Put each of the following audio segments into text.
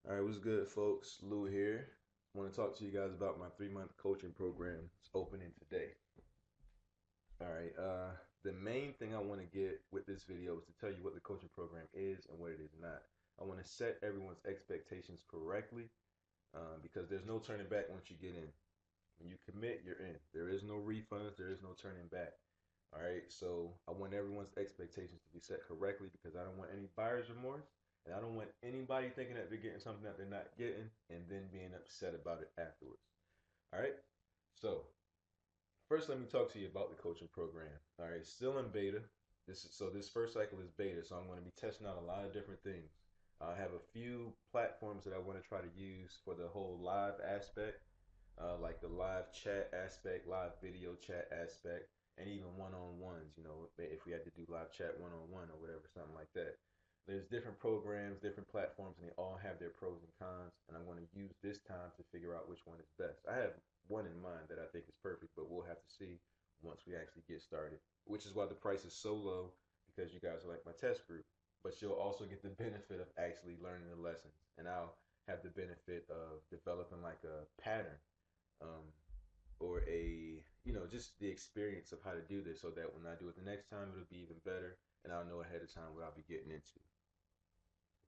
All right, what's good, folks? Lou here. I want to talk to you guys about my 3 month coaching program. It's opening today. All right. The main thing I want to get with this video is to tell you what the coaching program is and what it is not. I want to set everyone's expectations correctly because there's no turning back once you get in. When you commit, you're in. There is no refunds. There is no turning back. All right. So I want everyone's expectations to be set correctly because I don't want any buyer's remorse. And I don't want anybody thinking that they're getting something that they're not getting and then being upset about it afterwards. All right. So first, let me talk to you about the coaching program. All right. Still in beta. This first cycle is beta. So I'm going to be testing out a lot of different things. I have a few platforms that I want to try to use for the whole live aspect, like the live chat aspect, live video chat aspect, and even one-on-ones. If we had to do live chat one-on-one or whatever, something like that. There's different programs, different platforms, and they all have their pros and cons. And I'm going to use this time to figure out which one is best. I have one in mind that I think is perfect, but we'll have to see once we actually get started. Which is why the price is so low because you guys are like my test group. But you'll also get the benefit of actually learning the lessons, and I'll have the benefit of developing like a pattern, um, or just the experience of how to do this, so that when I do it the next time, it'll be even better, and I'll know ahead of time what I'll be getting into.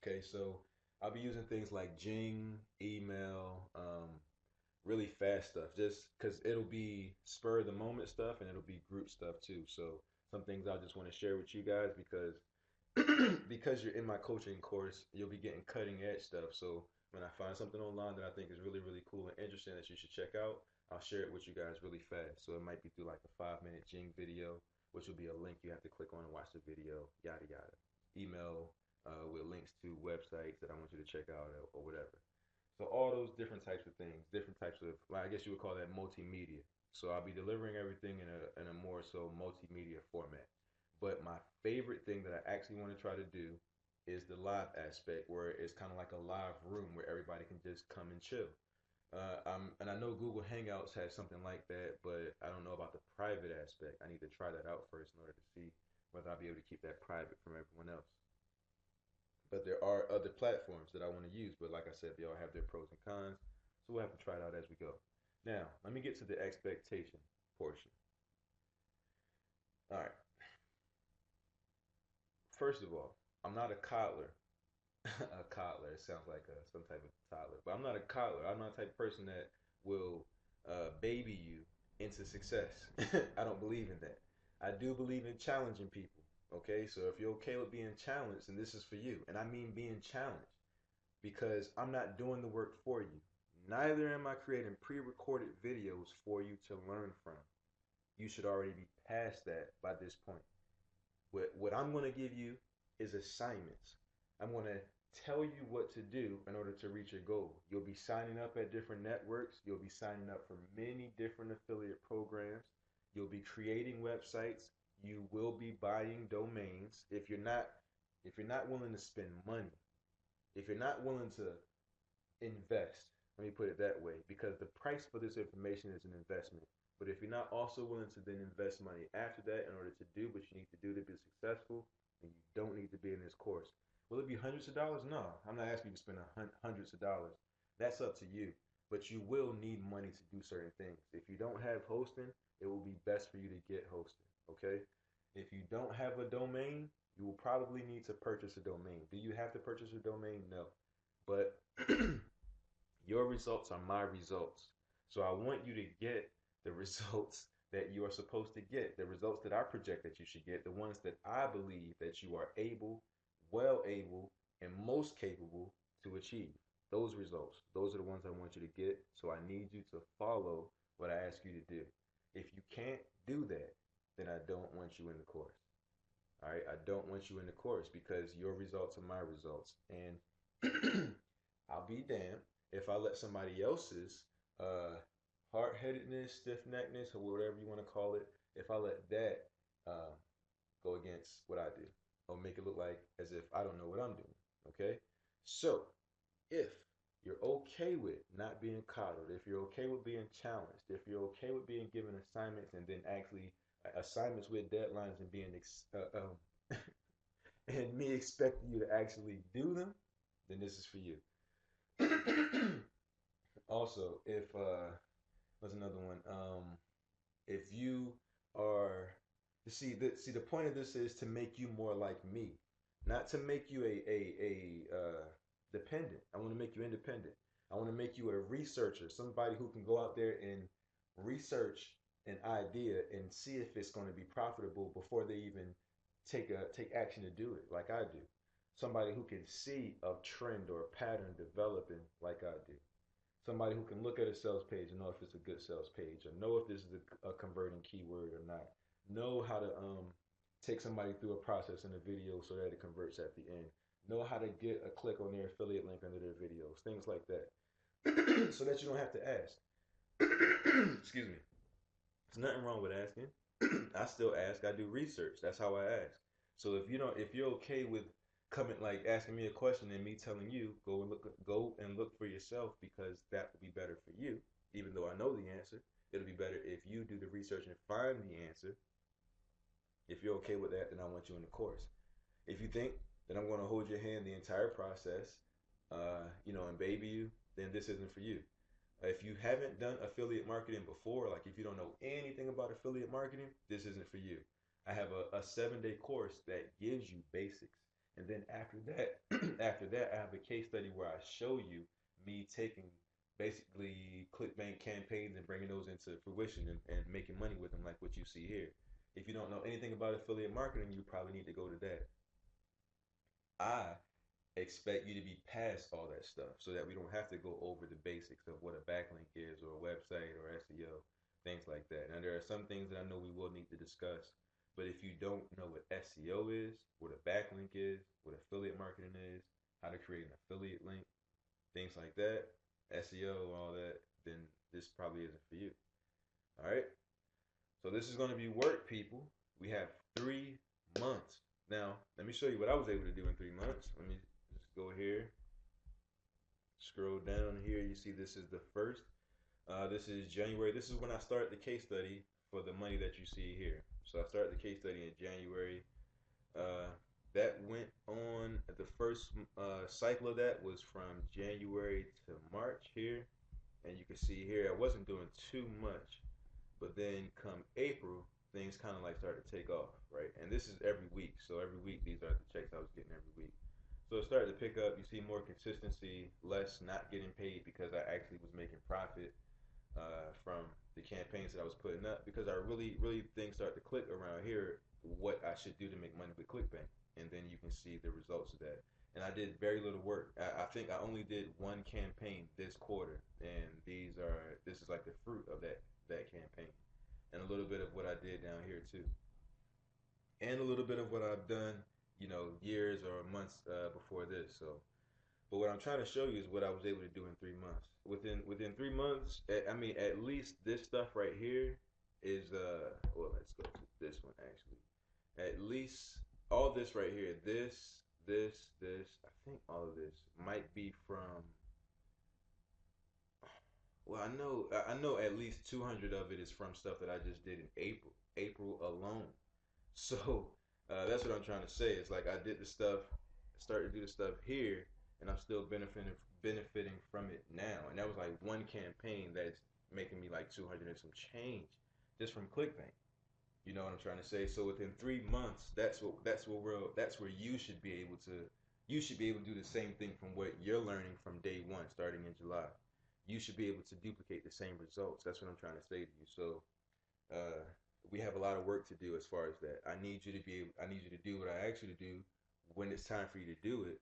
Okay, so I'll be using things like Jing, email, really fast stuff, just because it'll be spur of the moment stuff and it'll be group stuff too. So some things I just want to share with you guys because because you're in my coaching course, you'll be getting cutting edge stuff. So when I find something online that I think is really, really cool and interesting that you should check out, I'll share it with you guys really fast. So it might be through like a 5 minute Jing video, which will be a link you have to click on and watch the video, yada yada. Email with links to websites that I want you to check out, or whatever. So all those different types of things, different types of, well, I guess you would call that multimedia. So I'll be delivering everything in a more so multimedia format. But my favorite thing that I actually want to try to do is the live aspect, where it's kind of like a live room where everybody can just come and chill. And I know Google Hangouts has something like that, but I don't know about the private aspect. I need to try that out first in order to see whether I'll be able to keep that private from everyone else. But there are other platforms that I want to use, but like I said, they all have their pros and cons. So we'll have to try it out as we go. Now, let me get to the expectation portion. All right. First of all, I'm not a coddler. A coddler. It sounds like some type of toddler, but I'm not a coddler. I'm not the type of person that will baby you into success. I don't believe in that. I do believe in challenging people. Okay, so if you're okay with being challenged, then this is for you. And I mean being challenged because I'm not doing the work for you. Neither am I creating pre recorded videos for you to learn from. You should already be past that by this point. What I'm going to give you is assignments. I'm going to tell you what to do in order to reach your goal. You'll be signing up at different networks. You'll be signing up for many different affiliate programs. You'll be creating websites. You will be buying domains. If you're not willing to spend money, if you're not willing to invest, let me put it that way, because the price for this information is an investment. But if you're not also willing to then invest money after that in order to do what you need to do to be successful, then you don't need to be in this course. Will it be hundreds of dollars? No, I'm not asking you to spend hundreds of dollars. That's up to you. But you will need money to do certain things. If you don't have hosting, it will be best for you to get hosting. Okay? If you don't have a domain, you will probably need to purchase a domain. Do you have to purchase a domain? No. But your results are my results. So I want you to get the results that you are supposed to get, the results that I project that you should get, the ones that I believe that you are able, well able, and most capable to achieve. Those results, those are the ones I want you to get. So I need you to follow what I ask you to do. If you can't do that, then I don't want you in the course. All right, I don't want you in the course because your results are my results, and I'll be damned if I let somebody else's uh, hard headedness, stiff neckedness, or whatever you want to call it, if I let that uh, go against what I do or make it look like as if I don't know what I'm doing. Okay? So, if you're okay with not being coddled, if you're okay with being challenged, if you're okay with being given assignments and then actually assignments with deadlines and and me expecting you to actually do them, then this is for you. Also, if what's another one? If you are the point of this is to make you more like me, not to make you a dependent. I want to make you independent. I want to make you a researcher, somebody who can go out there and research an idea and see if it's going to be profitable before they even take action to do it, like I do. Somebody who can see a trend or a pattern developing, like I do. Somebody who can look at a sales page and know if it's a good sales page, or know if this is a converting keyword or not. Know how to take somebody through a process in a video so that it converts at the end. Know how to get a click on their affiliate link under their videos, things like that, so that you don't have to ask. Excuse me. There's nothing wrong with asking. I still ask. I do research. That's how I ask. So if you're okay with coming like asking me a question and me telling you go and look for yourself because that will be better for you. Even though I know the answer, it'll be better if you do the research and find the answer. If you're okay with that, then I want you in the course. If you think that I'm going to hold your hand the entire process, and baby you, then this isn't for you. If you haven't done affiliate marketing before, like if you don't know anything about affiliate marketing, this isn't for you. I have a 7-day course that gives you basics. And then after that, after that, I have a case study where I show you me taking basically clickbank campaigns and bringing those into fruition and making money with them, like what you see here. If you don't know anything about affiliate marketing, you probably need to go to that. I expect you to be past all that stuff so that we don't have to go over the basics of what a backlink is or a website or SEO, things like that. Now, there are some things that I know we will need to discuss, but if you don't know what SEO is, what a backlink is, what affiliate marketing is, how to create an affiliate link, things like that, SEO, all that, then this probably isn't for you. All right? So this is going to be work, people. We have 3 months. Now, let me show you what I was able to do in 3 months. Let me just go here, scroll down here. You see this is the first. This is January. This is when I started the case study for the money that you see here. So I started the case study in January. That went on, the first cycle of that was from January to March here. And you can see here I wasn't doing too much. But then come April, things kind of like started to take off, right? And this is every week. So every week, these are the checks I was getting every week. So it started to pick up. You see more consistency, less not getting paid because I actually was making profit from the campaigns that I was putting up, because I really, really things start to click around here what I should do to make money with ClickBank. And then you can see the results of that. And I did very little work. I think I only did one campaign this quarter, and this is like the fruit of that campaign, and a little bit of what I did down here too, and a little bit of what I've done, years or months before this. So, but what I'm trying to show you is what I was able to do in 3 months. Within 3 months, I mean, at least this stuff right here is well, let's go to this one actually. At least all this right here, this, I think all of this might be from. Well, I know at least 200 of it is from stuff that I just did in April alone. So that's what I'm trying to say. It's like I did the stuff, started to do the stuff here, and I'm still benefiting from it now. And that was like one campaign that's making me like 200 and some change just from ClickBank. You know what I'm trying to say? So within 3 months, that's where you should be able to do the same thing from what you're learning from day one, starting in July. You should be able to duplicate the same results. That's what I'm trying to say to you. So uh, we have a lot of work to do as far as that. I need you to do what I ask you to do when it's time for you to do it,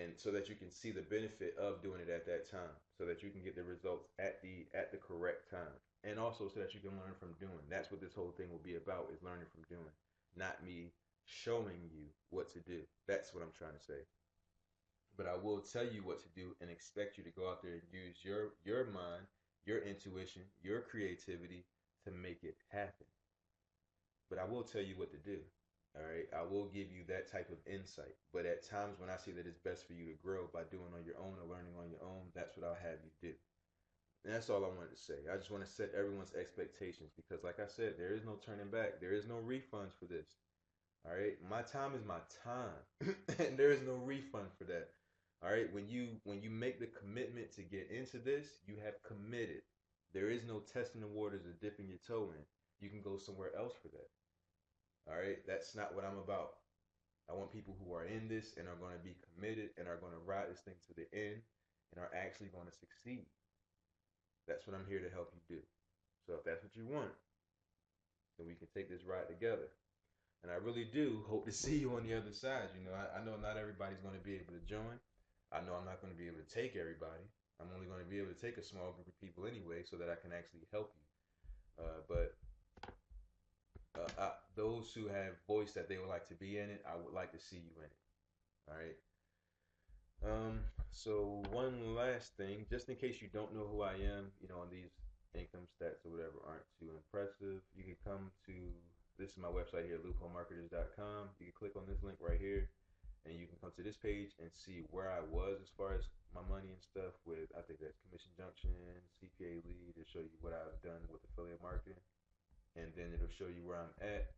and so that you can see the benefit of doing it at that time, so that you can get the results at the correct time, and also so that you can learn from doing. That's what this whole thing will be about: is learning from doing, not me showing you what to do. That's what I'm trying to say. But I will tell you what to do and expect you to go out there and use your mind, your intuition, your creativity to make it happen. But I will tell you what to do. All right. I will give you that type of insight. But at times when I see that it's best for you to grow by doing on your own or learning on your own, that's what I'll have you do. And that's all I wanted to say. I just want to set everyone's expectations because, like I said, there is no turning back. There is no refunds for this. All right. My time is my time, and there is no refund for that. All right. When you make the commitment to get into this, you have committed. There is no testing the waters or dipping your toe in. You can go somewhere else for that. All right, that's not what I'm about. I want people who are in this and are going to be committed and are going to ride this thing to the end and are actually going to succeed. That's what I'm here to help you do. So if that's what you want, then we can take this ride together. And I really do hope to see you on the other side. You know, I know not everybody's going to be able to join. I know I'm not going to be able to take everybody. I'm only going to be able to take a small group of people anyway so that I can actually help you. But those who have voiced that they would like to be in it, I would like to see you in it. All right. So one last thing, just in case you don't know who I am, you know, on these income stats or whatever aren't too impressive, you can come to, this is my website here, loopholemarketers.com. You can click on this link right here, and you can come to this page and see where I was as far as my money and stuff with, I think that's Commission Junction, CPA Lead. It'll show you what I've done with affiliate marketing, and then it'll show you where I'm at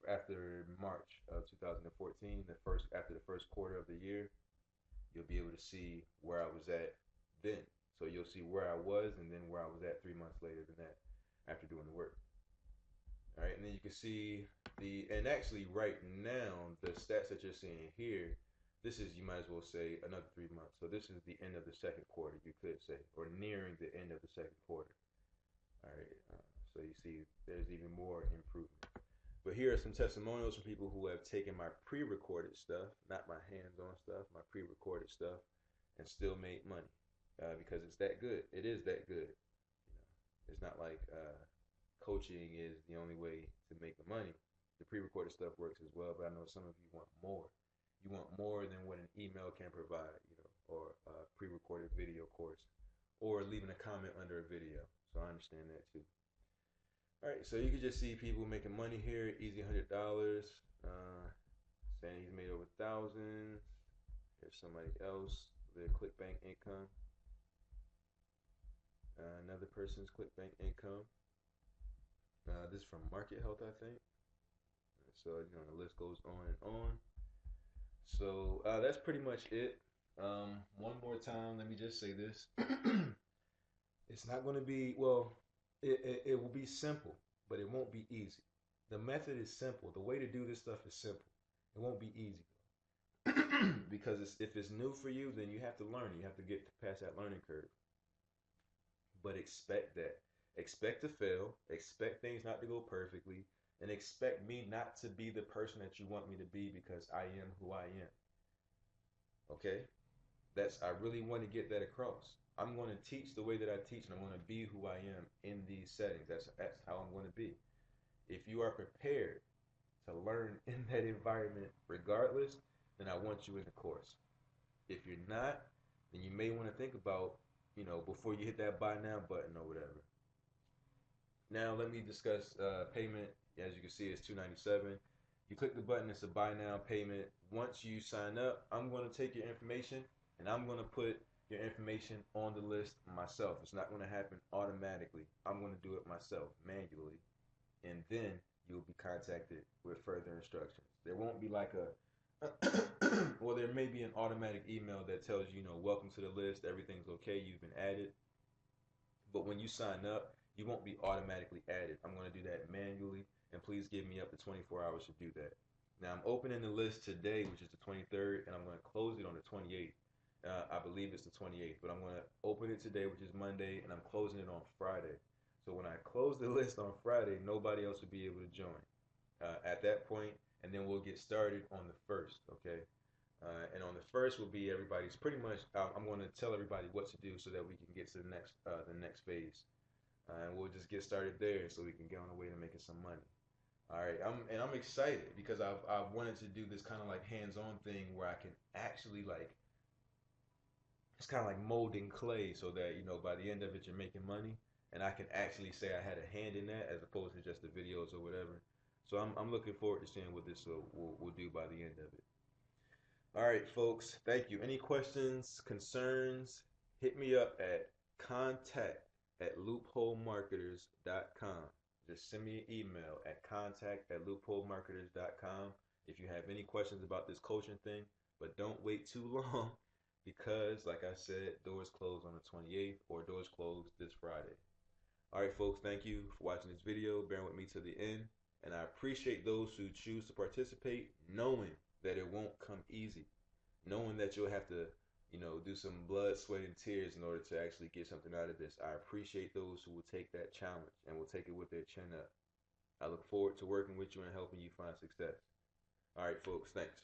after March of 2014, after the first quarter of the year. You'll be able to see where I was at then. So you'll see where I was and then where I was at 3 months later than that after doing the work. All right, and then you can see and actually right now, the stats that you're seeing here, this is, you might as well say, another 3 months. So this is the end of the second quarter, you could say, or nearing the end of the second quarter. All right, so you see there's even more improvement. But here are some testimonials from people who have taken my pre-recorded stuff, not my hands-on stuff, my pre-recorded stuff, and still made money because it's that good. It is that good. You know, it's not like coaching is the only way to make the money. The pre-recorded stuff works as well, but I know some of you want more. You want more than what an email can provide, you know, or a pre-recorded video course, or leaving a comment under a video. So I understand that too. All right, so you can just see people making money here. Easy $100. Saying he's made over thousands. Here's somebody else. Their ClickBank income. Another person's ClickBank income. This is from Market Health, I think. So you know the list goes on and on. So that's pretty much it. One more time, let me just say this. It's not going to be, well, it will be simple, but it won't be easy. The method is simple. The way to do this stuff is simple. It won't be easy because if it's new for you, then you have to learn. You have to get past that learning curve. But expect that. Expect to fail. Expect things not to go perfectly, and expect me not to be the person that you want me to be because I am who I am. Okay? I really want to get that across. I'm going to teach the way that I teach, and I'm going to be who I am in these settings. That's how I'm going to be. If you are prepared to learn in that environment regardless, then I want you in the course. If you're not, then you may want to think about, you know, before you hit that buy now button or whatever. Now let me discuss payment. As you can see, it's $297. You click the button, it's a buy now payment. Once you sign up, I'm going to take your information and I'm going to put your information on the list myself. It's not going to happen automatically. I'm going to do it myself manually, and then you'll be contacted with further instructions. There won't be like well, there may be an automatic email that tells you, you know, welcome to the list, everything's okay, you've been added. But when you sign up, you won't be automatically added. I'm going to do that manually, and please give me up to 24 hours to do that. Now I'm opening the list today, which is the 23rd, and I'm going to close it on the 28th. I believe it's the 28th, but I'm going to open it today, which is Monday, and I'm closing it on Friday. So when I close the list on Friday, nobody else will be able to join at that point, and then we'll get started on the 1st, okay? And on the 1st will be everybody's pretty much, I'm going to tell everybody what to do so that we can get to the next phase. And we'll just get started there so we can get on the way to making some money. All right, I'm excited because I've wanted to do this kind of like hands-on thing where I can actually like, it's kind of like molding clay so that, you know, by the end of it, you're making money. And I can actually say I had a hand in that as opposed to just the videos or whatever. So I'm looking forward to seeing what this will do by the end of it. All right, folks, thank you. Any questions, concerns, hit me up at contact@loopholemarketers.com. Just send me an email at contact@loopholemarketers.com if you have any questions about this coaching thing, but don't wait too long because, like I said, doors close on the 28th or doors close this Friday. All right, folks, thank you for watching this video, bearing with me to the end. And I appreciate those who choose to participate, knowing that it won't come easy, knowing that you'll have to, do some blood, sweat, and tears in order to actually get something out of this. I appreciate those who will take that challenge and will take it with their chin up. I look forward to working with you and helping you find success. All right, folks, thanks.